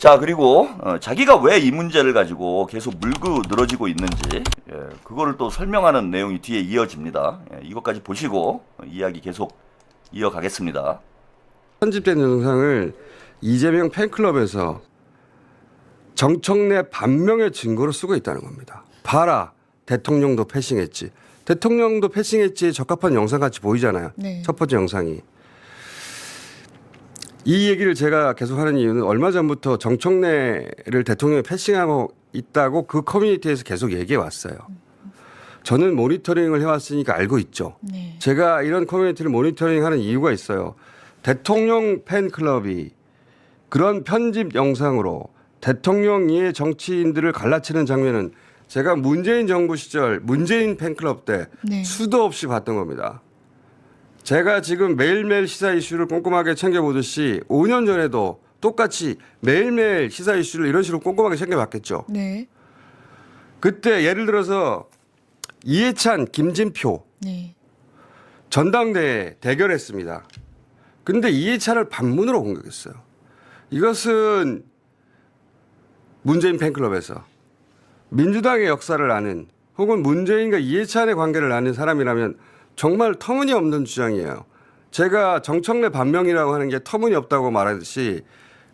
자, 그리고 자기가 왜 이 문제를 가지고 계속 물고 늘어지고 있는지 그거를 또 설명하는 내용이 뒤에 이어집니다. 이것까지 보시고 이야기 계속 이어가겠습니다. 편집된 영상을 이재명 팬클럽에서 정청래 반명의 증거로 쓰고 있다는 겁니다. 봐라, 대통령도 패싱했지. 대통령도 패싱했지에 적합한 영상 같이 보이잖아요. 네. 첫 번째 영상이. 이 얘기를 제가 계속 하는 이유는 얼마 전부터 정청래를 대통령이 패싱하고 있다고 그 커뮤니티에서 계속 얘기해 왔어요. 저는 모니터링을 해왔으니까 알고 있죠. 네. 제가 이런 커뮤니티를 모니터링하는 이유가 있어요. 대통령 팬클럽이 그런 편집 영상으로 대통령의 정치인들을 갈라치는 장면은 제가 문재인 정부 시절 문재인 팬클럽 때 네. 수도 없이 봤던 겁니다. 제가 지금 매일매일 시사 이슈를 꼼꼼하게 챙겨보듯이 5년 전에도 똑같이 매일매일 시사 이슈를 이런 식으로 꼼꼼하게 챙겨봤겠죠. 네. 그때 예를 들어서 이해찬, 김진표 네. 전당대회 대결했습니다. 근데 이해찬을 반문으로 공격했어요. 이것은 문재인 팬클럽에서 민주당의 역사를 아는 혹은 문재인과 이해찬의 관계를 아는 사람이라면 정말 터무니없는 주장이에요. 제가 정청래 반명이라고 하는 게 터무니없다고 말하듯이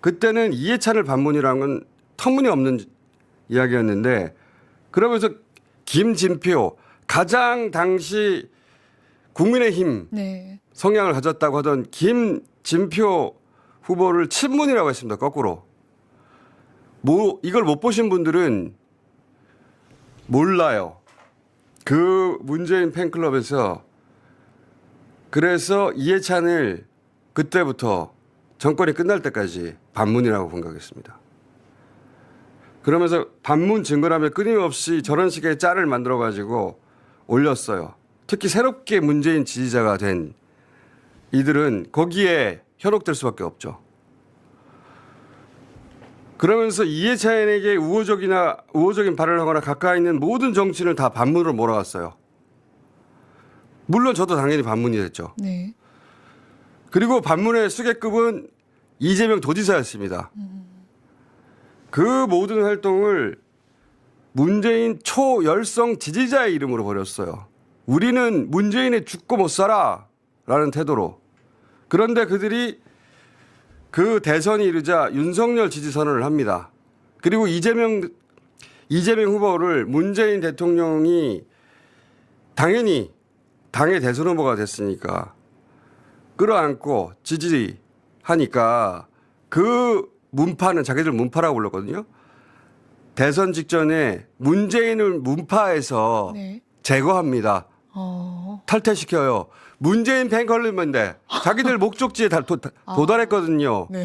그때는 이해찬을 반문이라는 건 터무니없는 이야기였는데 그러면서 김진표 가장 당시 국민의힘 네. 성향을 가졌다고 하던 김진표 후보를 친문이라고 했습니다. 거꾸로. 이걸 못 보신 분들은 몰라요. 그 문재인 팬클럽에서 그래서 이해찬을 그때부터 정권이 끝날 때까지 반문이라고 공격했습니다. 그러면서 반문 증거라면 끊임없이 저런 식의 짤을 만들어 가지고 올렸어요. 특히 새롭게 문재인 지지자가 된 이들은 거기에 현혹될 수밖에 없죠. 그러면서 이해찬에게 우호적인 발언을 하거나 가까이 있는 모든 정치인을 다 반문으로 몰아갔어요. 물론 저도 당연히 반문이 됐죠. 네. 그리고 반문의 수계급은 이재명 도지사였습니다. 그 모든 활동을 문재인 초열성 지지자의 이름으로 벌였어요. 우리는 문재인에 죽고 못 살아 라는 태도로. 그런데 그들이 그 대선이 이르자 윤석열 지지 선언을 합니다. 그리고 이재명 후보를 문재인 대통령이 당연히 당의 대선 후보가 됐으니까 끌어안고 지지하니까 그 문파는 자기들 문파라고 불렀거든요. 대선 직전에 문재인을 문파에서 네. 제거합니다. 탈퇴시켜요. 문재인 팬클럽인데 자기들 목적지에 도달했거든요. 네.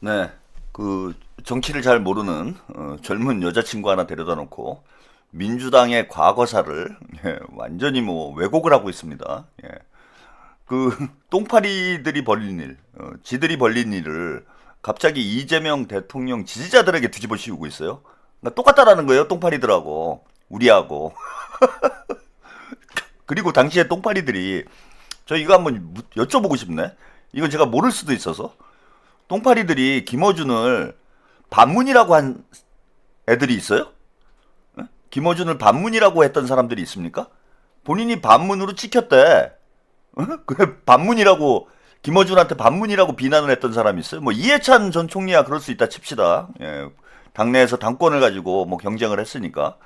네, 그 정치를 잘 모르는 젊은 여자친구 하나 데려다 놓고 민주당의 과거사를 완전히 뭐 왜곡을 하고 있습니다. 그 똥파리들이 벌린 일, 지들이 벌린 일을 갑자기 이재명 대통령 지지자들에게 뒤집어 씌우고 있어요. 그러니까 똑같다라는 거예요, 똥파리들하고 우리하고. 그리고 당시에 똥파리들이 저 이거 한번 여쭤보고 싶네. 이건 제가 모를 수도 있어서. 똥파리들이 김어준을 반문이라고 한 애들이 있어요? 김어준을 반문이라고 했던 사람들이 있습니까? 본인이 반문으로 찍혔대. 그래 반문이라고 김어준한테 반문이라고 비난을 했던 사람이 있어요? 뭐 이해찬 전 총리야 그럴 수 있다 칩시다. 당내에서 당권을 가지고 뭐 경쟁을 했으니까.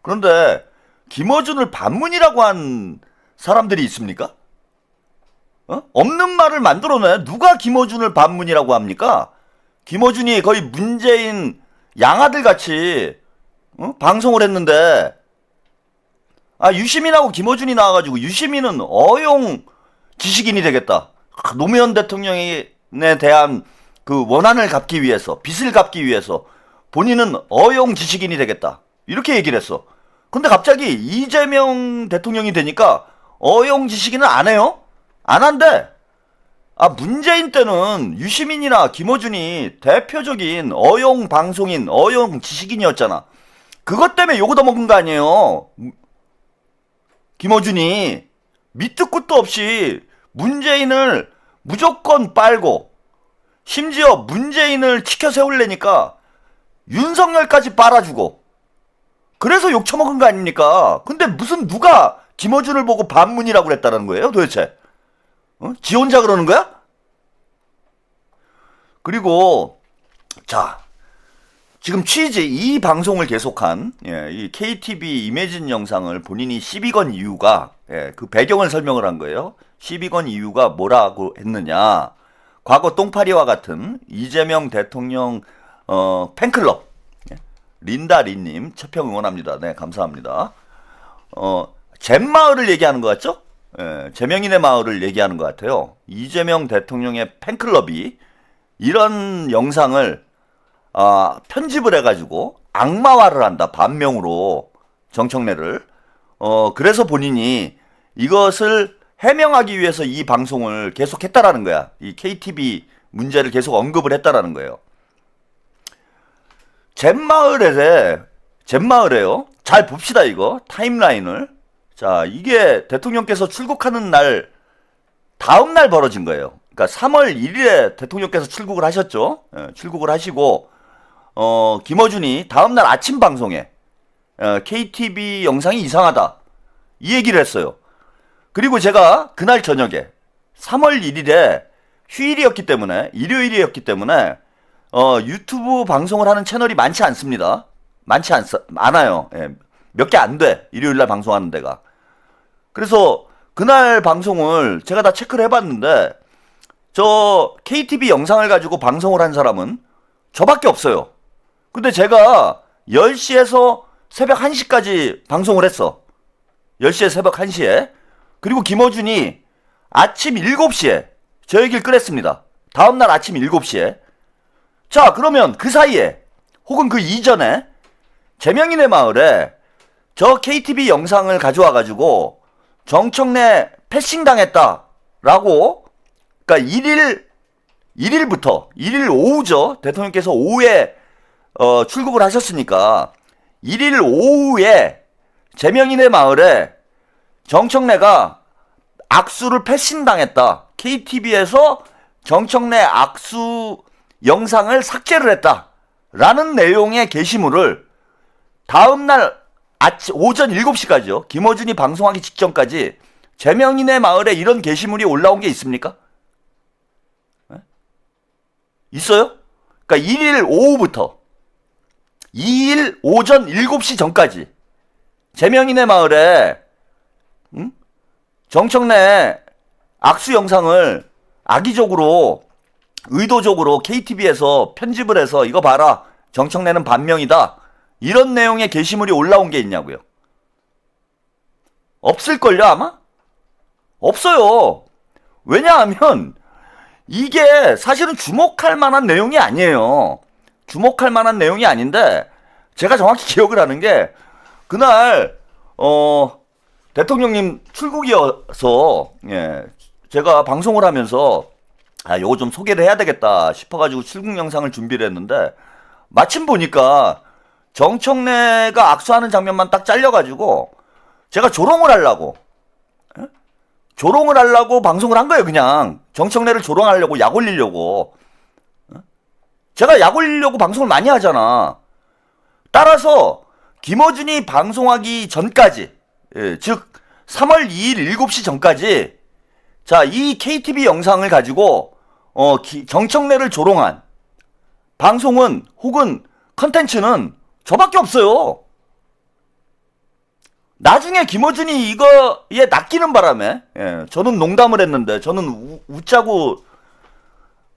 그런데 김어준을 반문이라고 한 사람들이 있습니까? 없는 말을 만들어내. 누가 김어준을 반문이라고 합니까? 김어준이 거의 문재인 양아들 같이 방송을 했는데 유시민하고 김어준이 나와가지고 유시민은 어용 지식인이 되겠다. 노무현 대통령에 대한 그 원한을 갚기 위해서 빚을 갚기 위해서 본인은 어용 지식인이 되겠다. 이렇게 얘기를 했어. 근데 갑자기 이재명 대통령이 되니까 어용 지식인은 안 해요? 안 한대. 문재인 때는 유시민이나 김어준이 대표적인 어용 방송인, 어용 지식인이었잖아. 그것 때문에 욕을 얻어먹은 거 아니에요. 김어준이 밑도 끝도 없이 문재인을 무조건 빨고 심지어 문재인을 치켜 세우려니까 윤석열까지 빨아주고 그래서 욕 처먹은 거 아닙니까? 근데 무슨 누가 김어준을 보고 반문이라고 그랬다는 거예요 도대체? 지 혼자 그러는 거야? 그리고 자 지금 취재 이 방송을 계속한 이 KTV 이매진 영상을 본인이 시비 건 이유가 그 배경을 설명을 한 거예요. 시비 건 이유가 뭐라고 했느냐. 과거 똥파리와 같은 이재명 대통령 팬클럽 린다리님 채평 응원합니다. 네 감사합니다. 잼마을을 얘기하는 것 같죠? 제명인의 마을을 얘기하는 것 같아요. 이재명 대통령의 팬클럽이 이런 영상을 편집을 해가지고 악마화를 한다. 반명으로 정청래를. 그래서 본인이 이것을 해명하기 위해서 이 방송을 계속 했다라는 거야. 이 KTV 문제를 계속 언급을 했다라는 거예요. 잼마을에요. 잘 봅시다 이거 타임라인을. 자 이게 대통령께서 출국하는 날 다음 날 벌어진 거예요. 그러니까 3월 1일에 대통령께서 출국을 하셨죠. 출국을 하시고 김어준이 다음날 아침 방송에 KTV 영상이 이상하다 이 얘기를 했어요. 그리고 제가 그날 저녁에 3월 1일에 휴일이었기 때문에 일요일이었기 때문에 유튜브 방송을 하는 채널이 많지 않습니다. 많지 않아요. 몇 개 안 돼. 일요일날 방송하는 데가. 그래서 그날 방송을 제가 다 체크를 해봤는데 저 KTV 영상을 가지고 방송을 한 사람은 저밖에 없어요. 근데 제가 10시에서 새벽 1시까지 방송을 했어. 10시에 새벽 1시에. 그리고 김어준이 아침 7시에 저 얘기를 꺼냈습니다. 다음날 아침 7시에. 자 그러면 그 사이에 혹은 그 이전에 제명인의 마을에 저 KTV 영상을 가져와 가지고 정청래 패싱 당했다라고 그러니까 1일 오후죠. 대통령께서 오후에 출국을 하셨으니까 1일 오후에 제명인의 마을에 정청래가 악수를 패싱당했다. KTV에서 정청래 악수 영상을 삭제를 했다. 라는 내용의 게시물을 다음날 오전 7시까지요. 김어준이 방송하기 직전까지 제명인의 마을에 이런 게시물이 올라온 게 있습니까? 있어요? 그러니까 1일 오후부터 2일 오전 7시 전까지 제명인의 마을에 정청래 악수 영상을 악의적으로 의도적으로 KTV에서 편집을 해서 이거 봐라 정청래는 반명이다 이런 내용의 게시물이 올라온 게 있냐고요. 없을걸요 아마? 없어요. 왜냐하면 이게 사실은 주목할 만한 내용이 아니에요. 주목할 만한 내용이 아닌데 제가 정확히 기억을 하는 게 그날 대통령님 출국이어서 제가 방송을 하면서 요거 좀 소개를 해야 되겠다 싶어가지고 출국 영상을 준비를 했는데 마침 보니까 정청래가 악수하는 장면만 딱 잘려가지고 제가 조롱을 하려고 방송을 한 거예요. 그냥 정청래를 조롱하려고 약 올리려고. 제가 약 올리려고 방송을 많이 하잖아. 따라서 김어준이 방송하기 전까지 즉 3월 2일 7시 전까지 자, 이 KTV 영상을 가지고 정청래를 조롱한 방송은 혹은 컨텐츠는 저밖에 없어요. 나중에 김어준이 이거에 낚이는 바람에 저는 농담을 했는데 저는 웃자고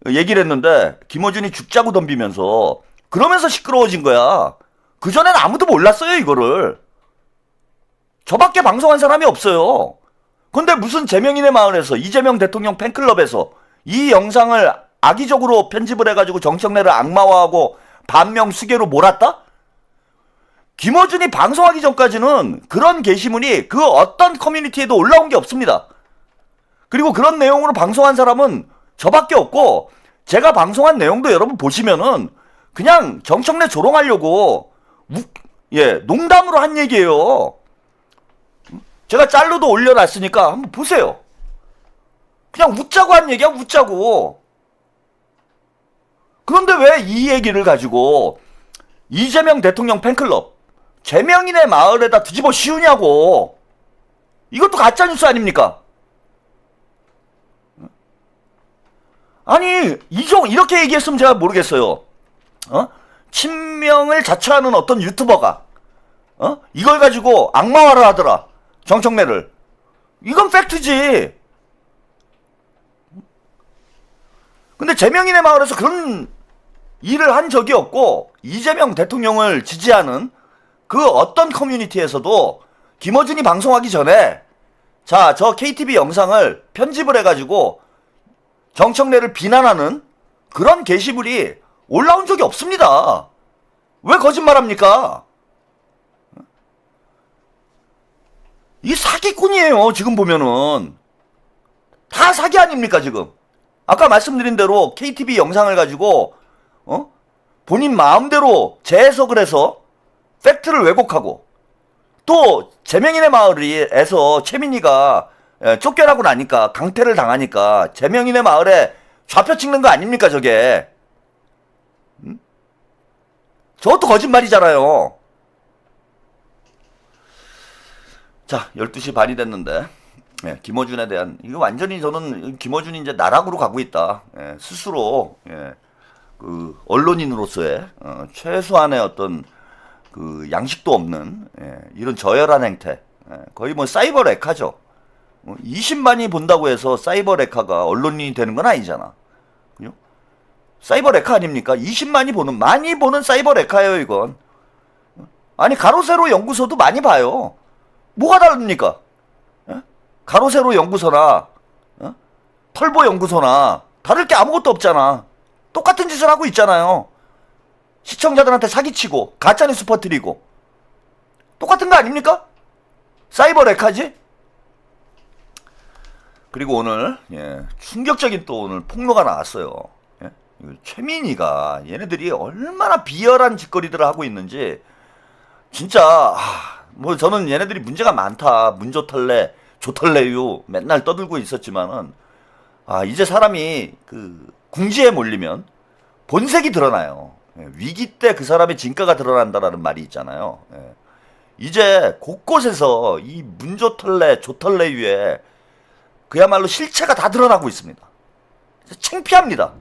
얘기를 했는데 김어준이 죽자고 덤비면서 그러면서 시끄러워진 거야. 그전엔 아무도 몰랐어요 이거를. 저밖에 방송한 사람이 없어요. 근데 무슨 제명인의 마을에서 이재명 대통령 팬클럽에서 이 영상을 악의적으로 편집을 해가지고 정청래를 악마화하고 반명 수개로 몰았다? 김어준이 방송하기 전까지는 그런 게시물이 그 어떤 커뮤니티에도 올라온 게 없습니다. 그리고 그런 내용으로 방송한 사람은 저밖에 없고 제가 방송한 내용도 여러분 보시면은 그냥 정청래 조롱하려고 농담으로 한 얘기예요. 제가 짤로도 올려놨으니까 한번 보세요. 그냥 웃자고 한 얘기야 웃자고. 그런데 왜 이 얘기를 가지고 이재명 대통령 팬클럽 제명인의 마을에다 뒤집어 씌우냐고. 이것도 가짜뉴스 아닙니까? 아니 이렇게 얘기했으면 제가 모르겠어요. 친명을 자처하는 어떤 유튜버가 이걸 가지고 악마화를 하더라. 정청래를. 이건 팩트지. 근데 제명인의 마을에서 그런 일을 한 적이 없고, 이재명 대통령을 지지하는 그 어떤 커뮤니티에서도 김어준이 방송하기 전에 자, 저 KTV 영상을 편집을 해가지고 정청래를 비난하는 그런 게시물이 올라온 적이 없습니다. 왜 거짓말합니까? 이 사기꾼이에요. 지금 보면은 다 사기 아닙니까 지금. 아까 말씀드린 대로 KTV 영상을 가지고 본인 마음대로 재해석을 해서 팩트를 왜곡하고, 또 제명인의 마을에서 최민희가 쫓겨나고 나니까 강퇴를 당하니까 제명인의 마을에 좌표 찍는 거 아닙니까 저게. 저것도 거짓말이잖아요. 자, 12시 반이 됐는데 김어준에 대한, 이거 완전히 저는 김어준이 이제 나락으로 가고 있다. 스스로 그 언론인으로서의 최소한의 어떤 그 양식도 없는 이런 저열한 행태, 거의 뭐 사이버 레카죠. 20만이 본다고 해서 사이버 레카가 언론인이 되는 건 아니잖아. 그죠? 사이버 레카 아닙니까? 20만이 보는, 많이 보는 사이버 레카예요 이건. 아니 가로세로 연구소도 많이 봐요. 뭐가 다릅니까? 가로세로 연구소나 털보 연구소나 다를 게 아무것도 없잖아. 똑같은 짓을 하고 있잖아요. 시청자들한테 사기치고 가짜뉴스 퍼뜨리고 똑같은 거 아닙니까? 사이버 레카지? 그리고 오늘 충격적인 또 오늘 폭로가 나왔어요. 최민희가 얘네들이 얼마나 비열한 짓거리들을 하고 있는지 진짜 뭐 저는 얘네들이 문제가 많다, 문조털래, 조털래유 맨날 떠들고 있었지만은 이제 사람이 그 궁지에 몰리면 본색이 드러나요. 위기 때 그 사람의 진가가 드러난다라는 말이 있잖아요. 이제 곳곳에서 이 문조털래, 조털래유에 그야말로 실체가 다 드러나고 있습니다. 창피합니다.